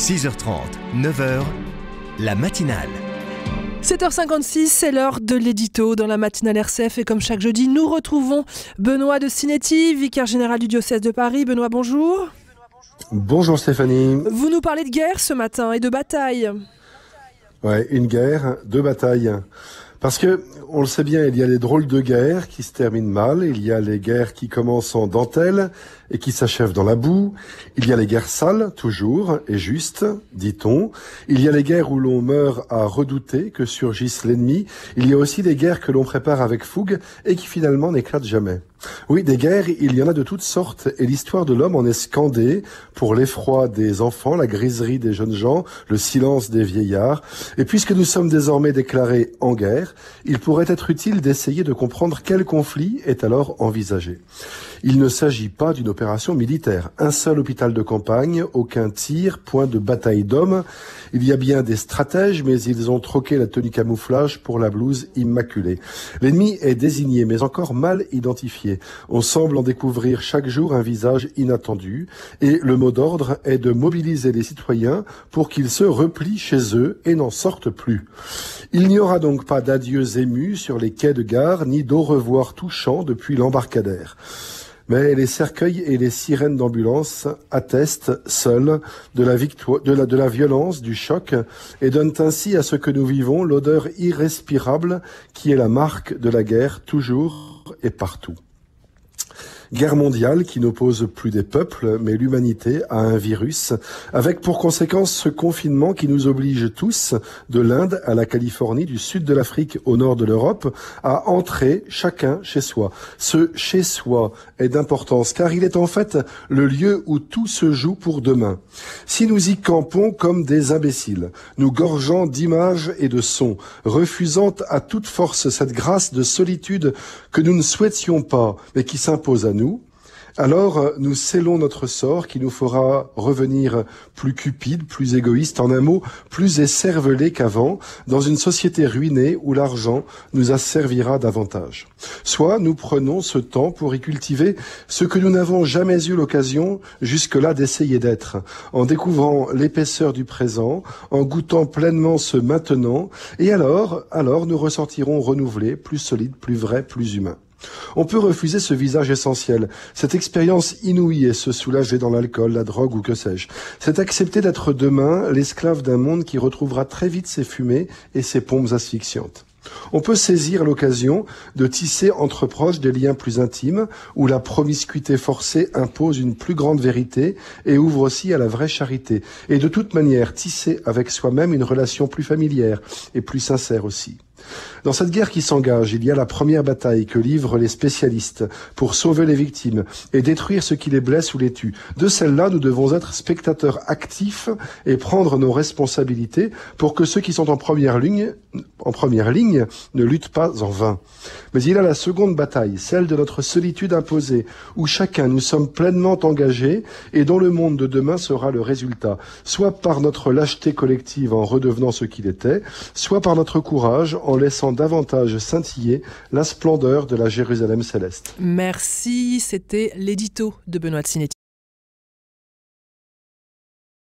6h30, 9h, la matinale. 7h56, c'est l'heure de l'édito dans la matinale RCF et comme chaque jeudi, nous retrouvons Benoît de Sinetti, vicaire général du diocèse de Paris. Benoît, bonjour. Bonjour Stéphanie. Vous nous parlez de guerre ce matin et de bataille. Ouais, une guerre, deux batailles. Parce que, on le sait bien, il y a les drôles de guerres qui se terminent mal, il y a les guerres qui commencent en dentelle et qui s'achèvent dans la boue, il y a les guerres sales, toujours, et justes, dit-on, il y a les guerres où l'on meurt à redouter que surgisse l'ennemi, il y a aussi des guerres que l'on prépare avec fougue et qui finalement n'éclatent jamais. Oui, des guerres, il y en a de toutes sortes et l'histoire de l'homme en est scandée pour l'effroi des enfants, la griserie des jeunes gens, le silence des vieillards. Et puisque nous sommes désormais déclarés en guerre, il pourrait être utile d'essayer de comprendre quel conflit est alors envisagé. Il ne s'agit pas d'une opération militaire. Un seul hôpital de campagne, aucun tir, point de bataille d'hommes. Il y a bien des stratèges, mais ils ont troqué la tenue camouflage pour la blouse immaculée. L'ennemi est désigné, mais encore mal identifié. On semble en découvrir chaque jour un visage inattendu, et le mot d'ordre est de mobiliser les citoyens pour qu'ils se replient chez eux et n'en sortent plus. Il n'y aura donc pas d'adieux émus sur les quais de gare, ni d'au revoir touchants depuis l'embarcadère. Mais les cercueils et les sirènes d'ambulance attestent seuls de la violence, du choc, et donnent ainsi à ce que nous vivons l'odeur irrespirable qui est la marque de la guerre toujours et partout. Guerre mondiale qui n'oppose plus des peuples, mais l'humanité à un virus, avec pour conséquence ce confinement qui nous oblige tous, de l'Inde à la Californie, du sud de l'Afrique au nord de l'Europe, à entrer chacun chez soi. Ce chez soi est d'importance, car il est en fait le lieu où tout se joue pour demain. Si nous y campons comme des imbéciles, nous gorgeant d'images et de sons, refusant à toute force cette grâce de solitude que nous ne souhaitions pas, mais qui s'impose à nous, alors nous scellons notre sort qui nous fera revenir plus cupides, plus égoïstes, en un mot, plus écervelés qu'avant, dans une société ruinée où l'argent nous asservira davantage. Soit nous prenons ce temps pour y cultiver ce que nous n'avons jamais eu l'occasion jusque-là d'essayer d'être, en découvrant l'épaisseur du présent, en goûtant pleinement ce maintenant, et alors nous ressortirons renouvelés, plus solides, plus vrais, plus humains. On peut refuser ce visage essentiel, cette expérience inouïe et se soulager dans l'alcool, la drogue ou que sais-je. C'est accepter d'être demain l'esclave d'un monde qui retrouvera très vite ses fumées et ses pompes asphyxiantes. On peut saisir l'occasion de tisser entre proches des liens plus intimes, où la promiscuité forcée impose une plus grande vérité et ouvre aussi à la vraie charité. Et de toute manière, tisser avec soi-même une relation plus familière et plus sincère aussi. Dans cette guerre qui s'engage, il y a la première bataille que livrent les spécialistes pour sauver les victimes et détruire ce qui les blesse ou les tue. De celle-là, nous devons être spectateurs actifs et prendre nos responsabilités pour que ceux qui sont en première ligne ne luttent pas en vain. Mais il y a la seconde bataille, celle de notre solitude imposée, où chacun nous sommes pleinement engagés et dont le monde de demain sera le résultat, soit par notre lâcheté collective en redevenant ce qu'il était, soit par notre courage en laissant davantage scintiller la splendeur de la Jérusalem céleste. Merci, c'était l'édito de Benoît de Sinetti.